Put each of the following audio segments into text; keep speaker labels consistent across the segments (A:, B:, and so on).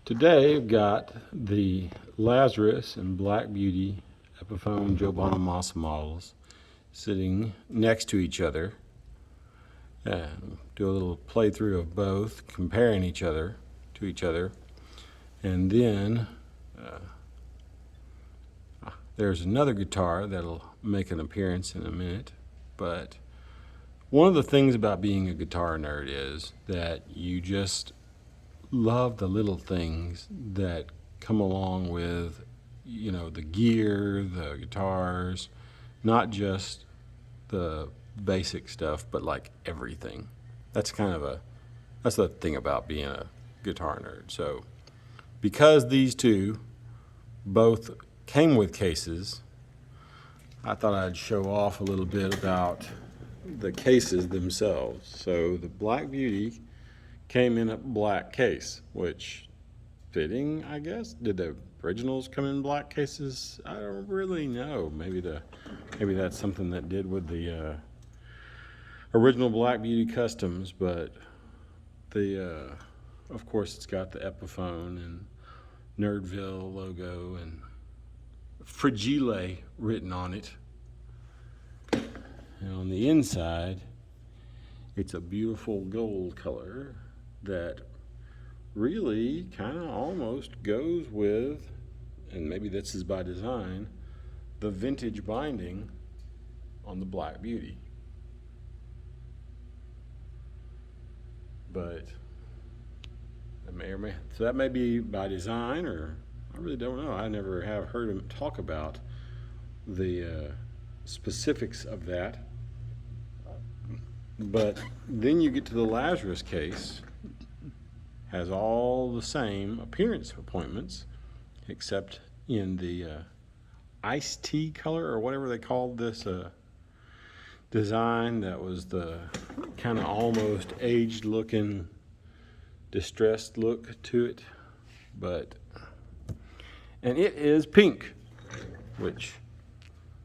A: Today I've got the Lazarus and Black Beauty Epiphone Joe Bonamassa models sitting next to each other. Do a little playthrough of both, comparing each other to each other, and then there's another guitar that'll make an appearance in a minute. But one of the things about being a guitar nerd is that you just love the little things that come along with, the gear, the guitars, not just the basic stuff, but like everything. That's the thing about being a guitar nerd. So because these two both came with cases, I thought I'd show off a little bit about the cases themselves. So the Black Beauty came in a black case, which fitting, I guess. Did the originals come in black cases? I don't really know. Maybe that's something that did with the original Black Beauty customs, but of course it's got the Epiphone and Nerdville logo and Fragile written on it. And on the inside, it's a beautiful gold color that really kind of almost goes with, and maybe this is by design, the vintage binding on the Black Beauty. But that may be by design, or I really don't know. I never have heard him talk about the specifics of that. But then you get to the Lazarus case, has all the same appearance appointments, except in the iced tea color, or whatever they called this design that was the kind of almost aged looking, distressed look to it. And it is pink, which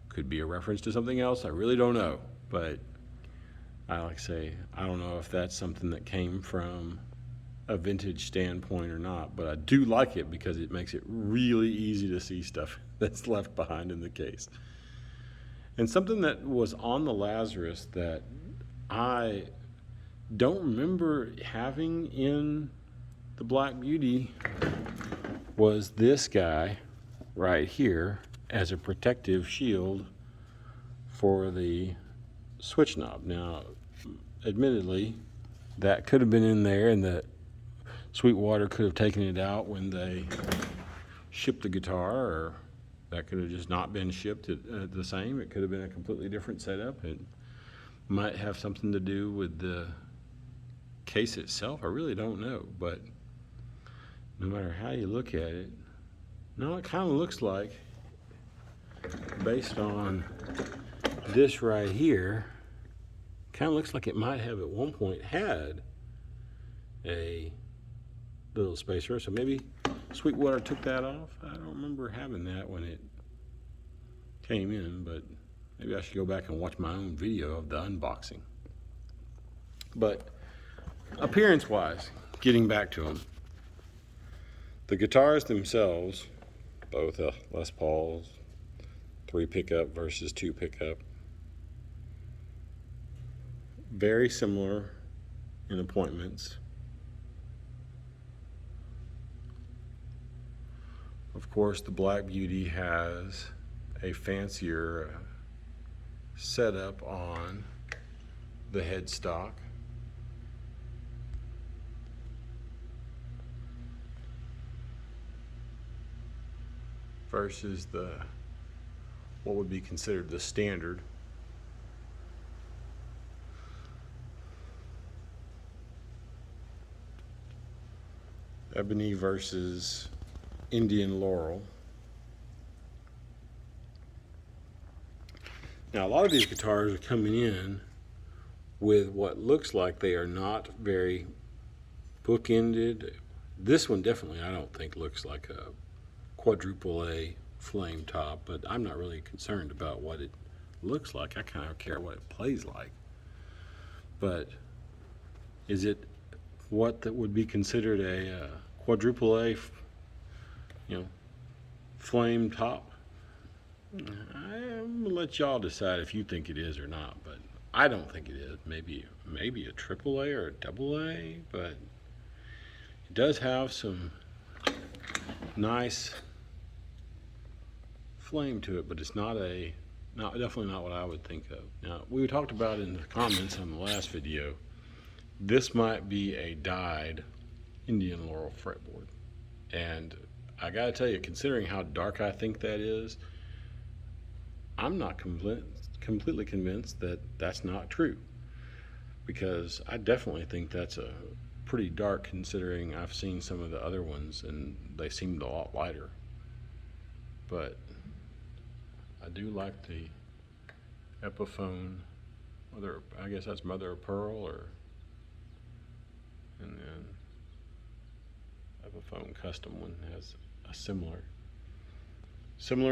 A: could be a reference to something else. I really don't know. But I don't know if that's something that came from a vintage standpoint or not, but I do like it because it makes it really easy to see stuff that's left behind in the case. And something that was on the Lazarus that I don't remember having in the Black Beauty was this guy right here as a protective shield for the switch knob. Now, admittedly, that could have been in there, and the Sweetwater could have taken it out when they shipped the guitar, or that could have just not been shipped the same. It could have been a completely different setup. It might have something to do with the case itself. I really don't know, but no matter how you look at it, no, it kind of looks like, based on this right here, kind of looks like it might have at one point had a little spacer. So maybe Sweetwater took that off. I don't remember having that when it came in, but maybe I should go back and watch my own video of the unboxing. But appearance-wise, getting back to them, the guitars themselves, both Les Pauls, 3 pickup versus 2 pickup, very similar in appointments. Of course, the Black Beauty has a fancier setup on the headstock. Versus what would be considered the standard. Ebony versus Indian Laurel. Now, a lot of these guitars are coming in with what looks like they are not very bookended. This one definitely, I don't think, looks like a quadruple A flame top, but I'm not really concerned about what it looks like. I kind of care what it plays like. But is it what that would be considered a quadruple A, flame top. I'm gonna let y'all decide if you think it is or not, but I don't think it is. Maybe a triple A or a double A, but it does have some nice flame to it, but it's definitely not what I would think of. Now, we talked about in the comments on the last video, this might be a dyed Indian laurel fretboard. And I gotta tell you, considering how dark I think that is, I'm not completely convinced that that's not true, because I definitely think that's a pretty dark, considering I've seen some of the other ones and they seemed a lot lighter. But I do like the Epiphone, I guess that's mother of pearl, and then Epiphone custom one has a similar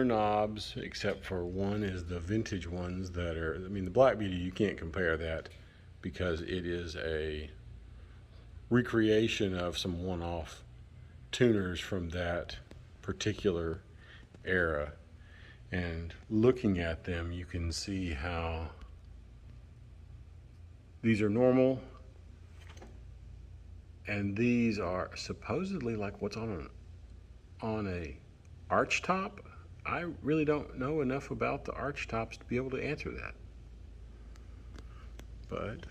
A: knobs, except for one is the vintage ones that are, the Black Beauty, you can't compare that because it is a recreation of some one-off tuners from that particular era. And looking at them, you can see how these are normal, and these are supposedly like what's on a archtop. I really don't know enough about the archtops to be able to answer that. But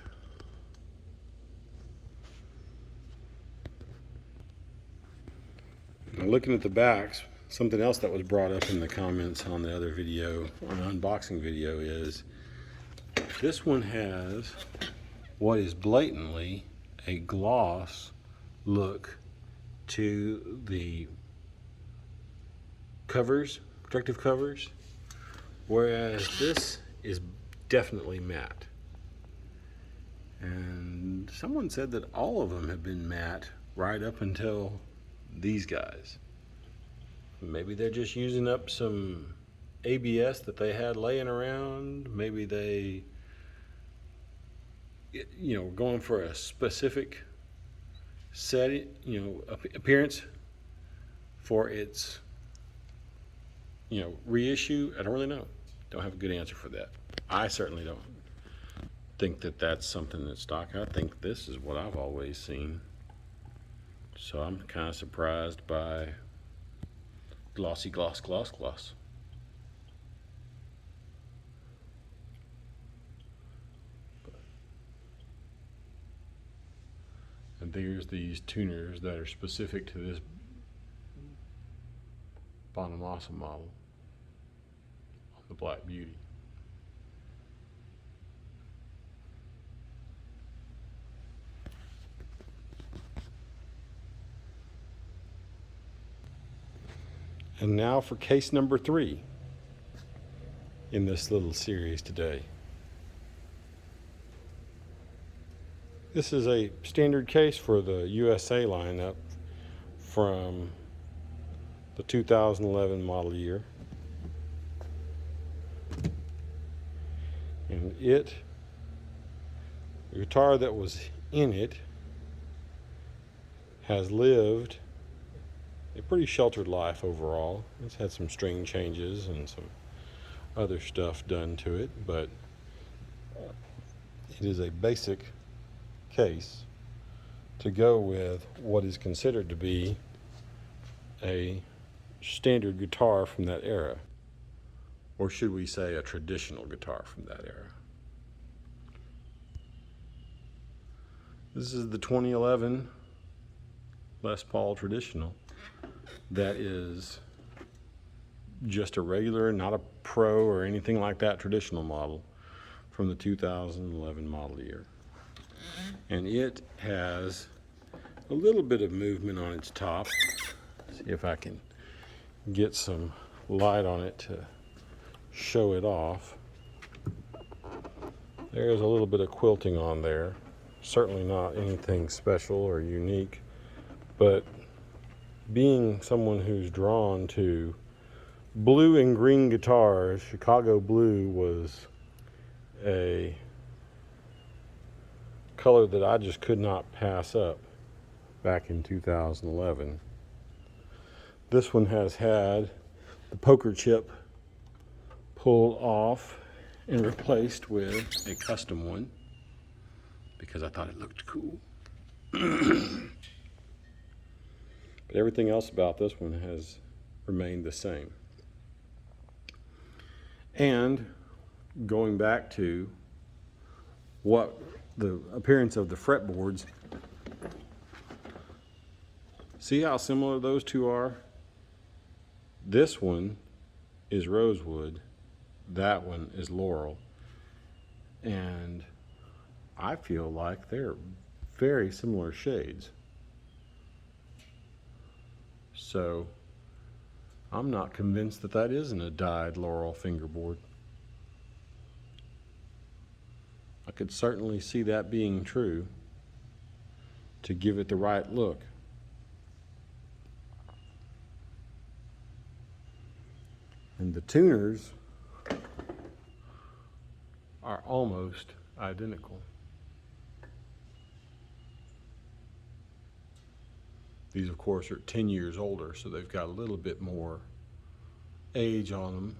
A: now, looking at the backs, something else that was brought up in the comments on the other video, on the unboxing video, is this one has what is blatantly a gloss look to the covers, protective covers, whereas this is definitely matte. And someone said that all of them have been matte right up until these guys. Maybe they're just using up some ABS that they had laying around. Maybe they, going for a specific setting, appearance for its, reissue. I don't really know. Don't have a good answer for that. I certainly don't think that that's something that's stock. I think this is what I've always seen. So I'm kind of surprised by glossy gloss. And there's these tuners that are specific to this Bonamassa model on the Black Beauty. And now for case number 3 in this little series today. This is a standard case for the USA lineup from the 2011 model year. And the guitar that was in it has lived a pretty sheltered life overall. It's had some string changes and some other stuff done to it, but it is a basic case to go with what is considered to be a standard guitar from that era, or should we say a traditional guitar from that era. This is the 2011 Les Paul Traditional. That is just a regular, not a pro or anything like that, traditional model from the 2011 model year. And it has a little bit of movement on its top. See if I can get some light on it to show it off. There's a little bit of quilting on there. Certainly not anything special or unique, but being someone who's drawn to blue and green guitars, Chicago blue was a color that I just could not pass up back in 2011. This one has had the poker chip pulled off and replaced with a custom one because I thought it looked cool. But everything else about this one has remained the same. And going back to what the appearance of the fretboards, see how similar those two are? This one is rosewood, that one is laurel, and I feel like they're very similar shades. So I'm not convinced that that isn't a dyed laurel fingerboard. I could certainly see that being true to give it the right look. And the tuners are almost identical. These, of course, are 10 years older, so they've got a little bit more age on them.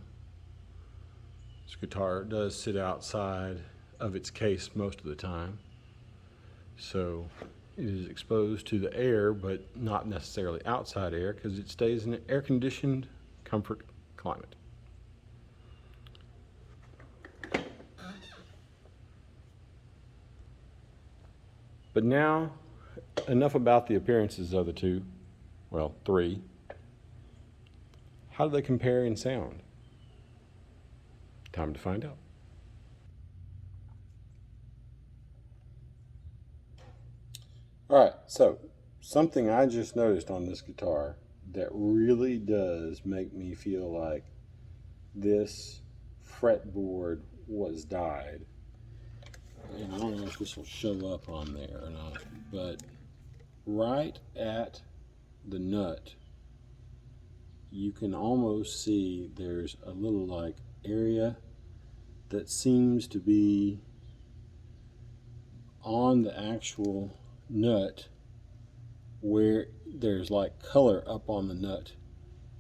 A: This guitar does sit outside of its case most of the time, so it is exposed to the air, but not necessarily outside air, because it stays in an air-conditioned comfort climate. But now, enough about the appearances of the two, well, three. How do they compare in sound? Time to find out. All right, so something I just noticed on this guitar that really does make me feel like this fretboard was dyed. And I don't know if this will show up on there or not, but right at the nut, you can almost see there's a little like area that seems to be on the actual nut where there's like color up on the nut.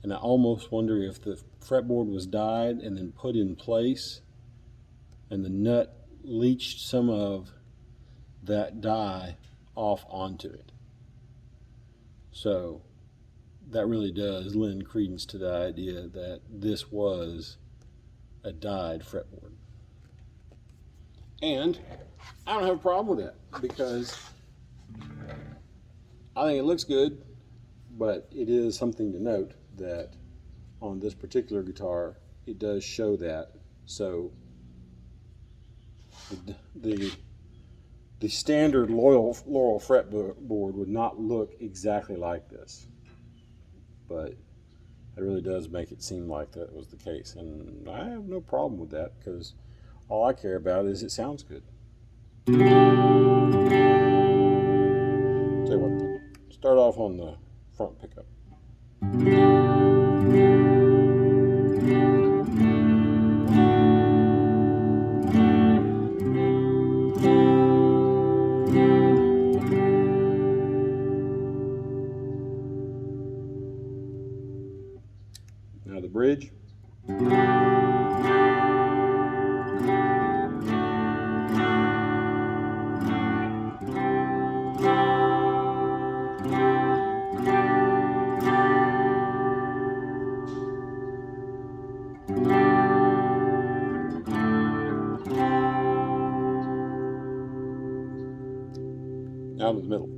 A: And I almost wonder if the fretboard was dyed and then put in place and the nut leached some of that dye off onto it. So that really does lend credence to the idea that this was a dyed fretboard. And I don't have a problem with that because I think it looks good, but it is something to note that on this particular guitar, it does show that. So the standard laurel fretboard would not look exactly like this, but it really does make it seem like that was the case, and I have no problem with that because all I care about is it sounds good. Tell you what, start off on the front pickup. Now the bridge. Now to the middle.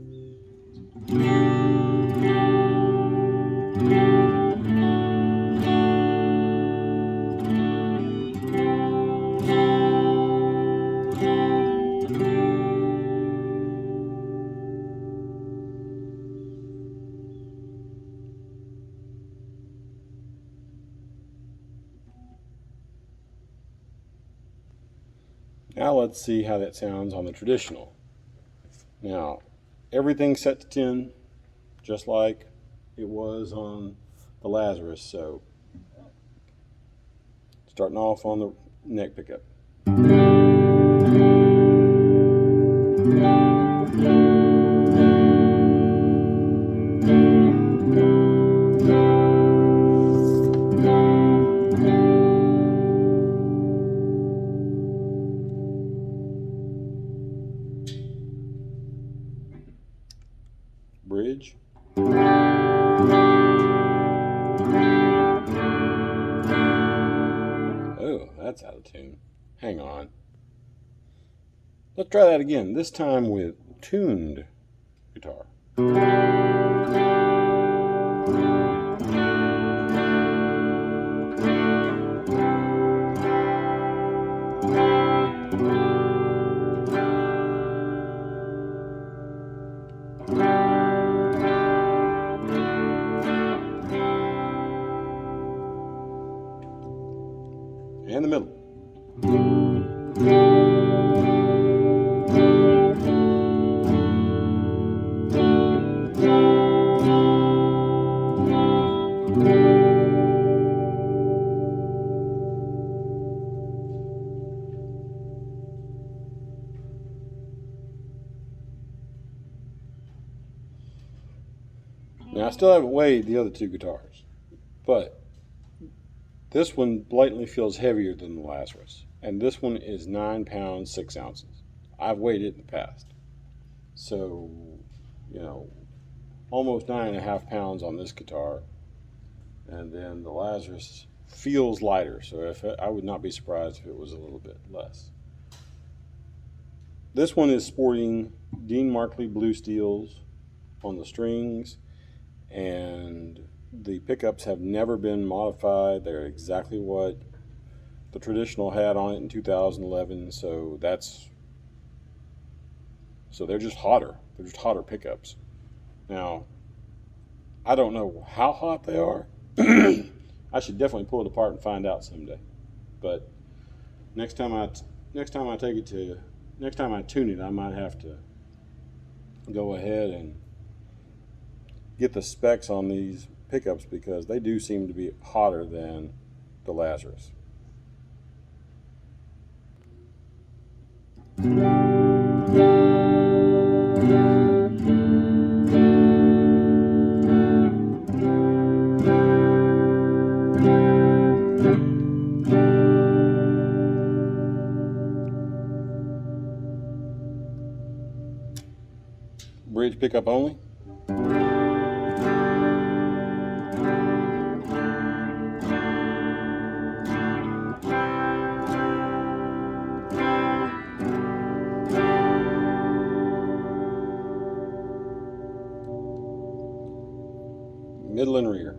A: Now let's see how that sounds on the traditional. Now, everything's set to 10, just like it was on the Lazarus. So, starting off on the neck pickup. bridge. Oh, that's out of tune. Hang on. Let's try that again, this time with tuned guitar. And the middle. Now, I still haven't weighed the other two guitars, but this one blatantly feels heavier than the Lazarus, and this one is 9 pounds 6 ounces. I've weighed it in the past, so almost 9.5 pounds on this guitar, and then the Lazarus feels lighter, so I would not be surprised if it was a little bit less. This one is sporting Dean Markley blue steels on the strings, and the pickups have never been modified. They're exactly what the Traditional had on it in 2011, so they're just hotter. They're just hotter pickups. Now, I don't know how hot they are. I should definitely pull it apart and find out someday. But next time I tune it, I might have to go ahead and get the specs on these pickups, because they do seem to be hotter than the Lazarus. Bridge pickup only. Middle and rear.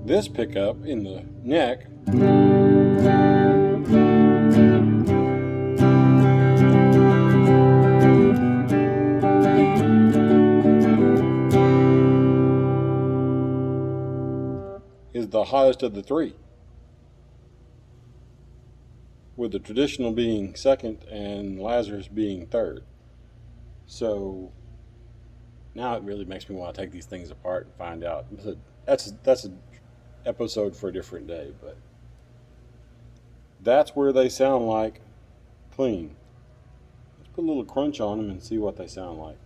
A: This pickup in the neck is the hottest of the three, with the Traditional being second and Lazarus being third. So now it really makes me want to take these things apart and find out. That's an episode for a different day, but that's where they sound like clean. Let's put a little crunch on them and see what they sound like.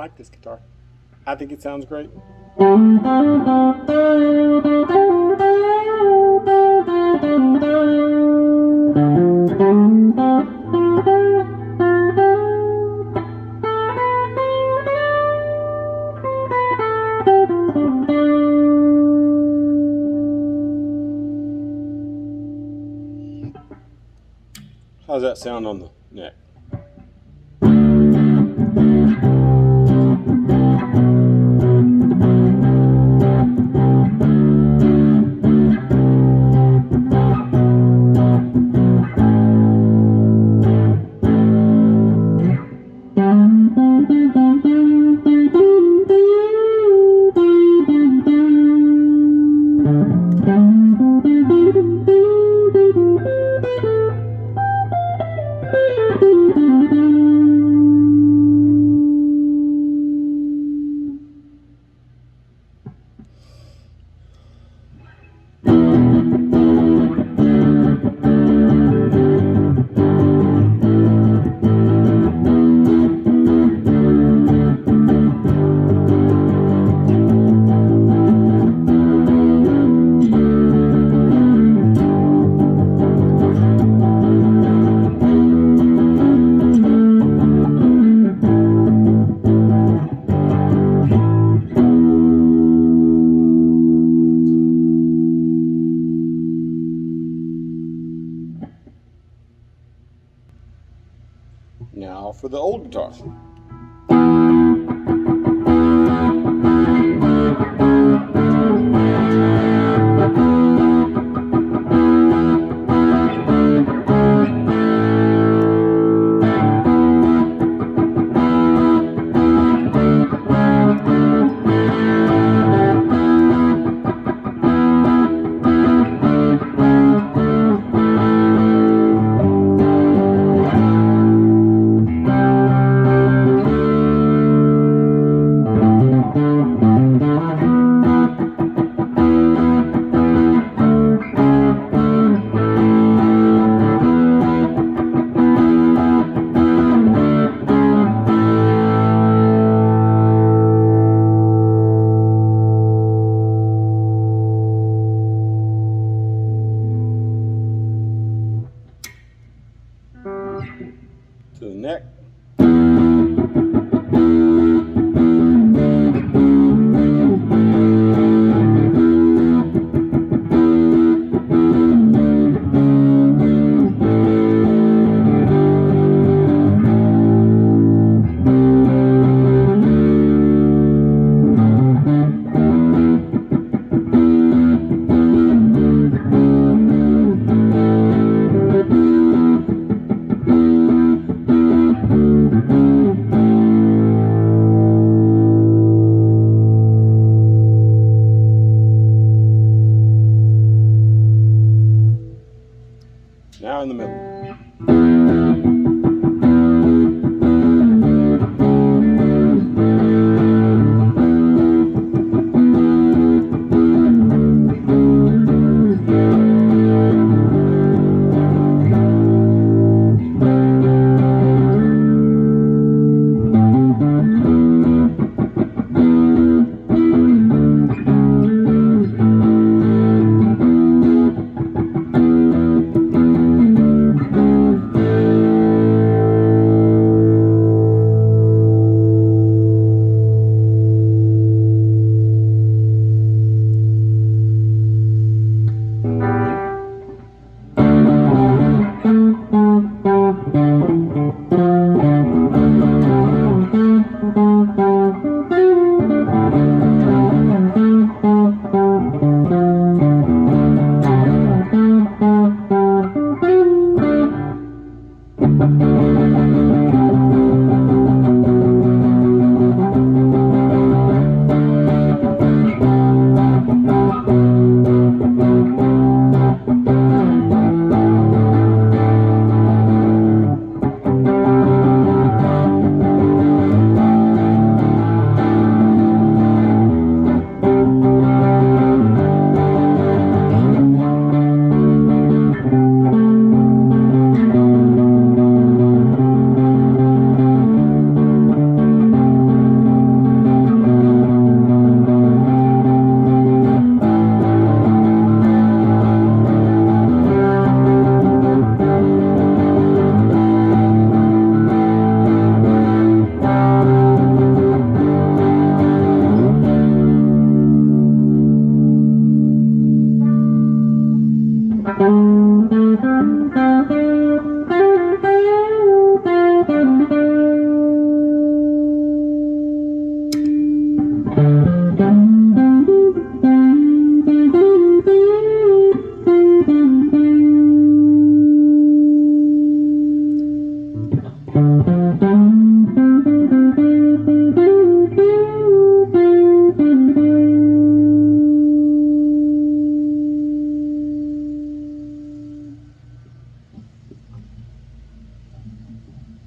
B: like this guitar. I think it sounds great.
A: How's that sound on the neck? Now for the old guitar. To the neck. Now in the middle.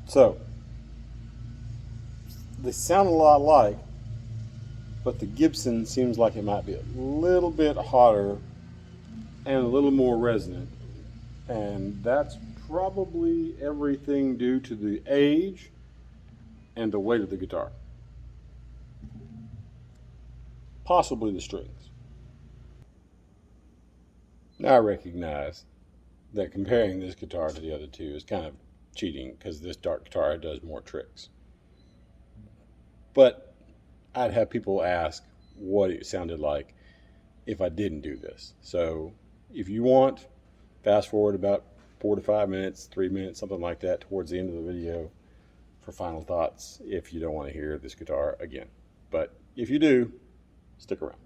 B: So, they sound a lot alike, but the Gibson seems like it might be a little bit hotter and a little more resonant. And that's probably everything due to the age and the weight of the guitar. Possibly the strings. Now I recognize that comparing this guitar to the other two is kind of cheating because this dark guitar does more tricks. But I'd have people ask what it sounded like if I didn't do this. So if you want, fast forward about 4 to 5 minutes, 3 minutes, something like that towards the end of the video for final thoughts if you don't want to hear this guitar again. But if you do, stick around.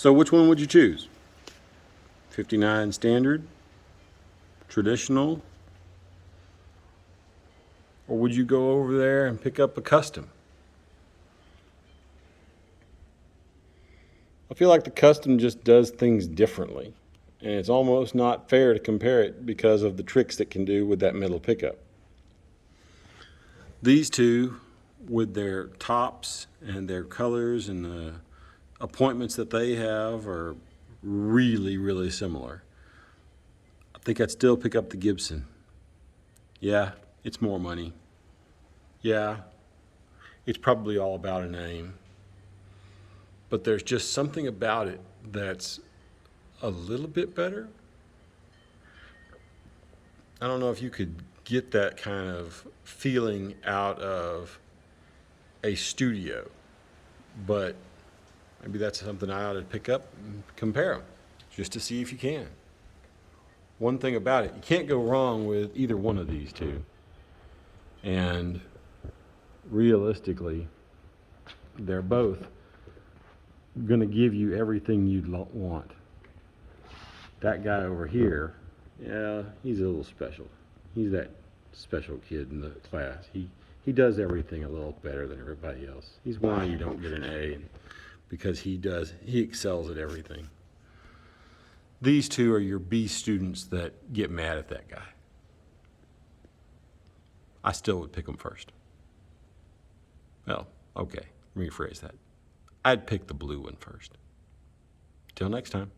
B: So which one would you choose? 59 standard, traditional, or would you go over there and pick up a custom? I feel like the custom just does things differently, and it's almost not fair to compare it because of the tricks it can do with that middle pickup. These two, with their tops and their colors and the appointments that they have, are really, really similar. I think I'd still pick up the Gibson. Yeah, it's more money,
A: Yeah, it's probably all about a name. But there's just something about it that's a little bit better. I don't know if you could get that kind of feeling out of a studio, but maybe that's something I ought to pick up and compare them just to see if you can. One thing about it, you can't go wrong with either one of these two. And realistically, they're both going to give you everything you'd want. That guy over here, yeah, he's a little special. He's that special kid in the class. He does everything a little better than everybody else. He's why you don't get an A, because he excels at everything. These two are your B students that get mad at that guy. I still would pick them first. Well, okay, rephrase that. I'd pick the blue one first. Till next time.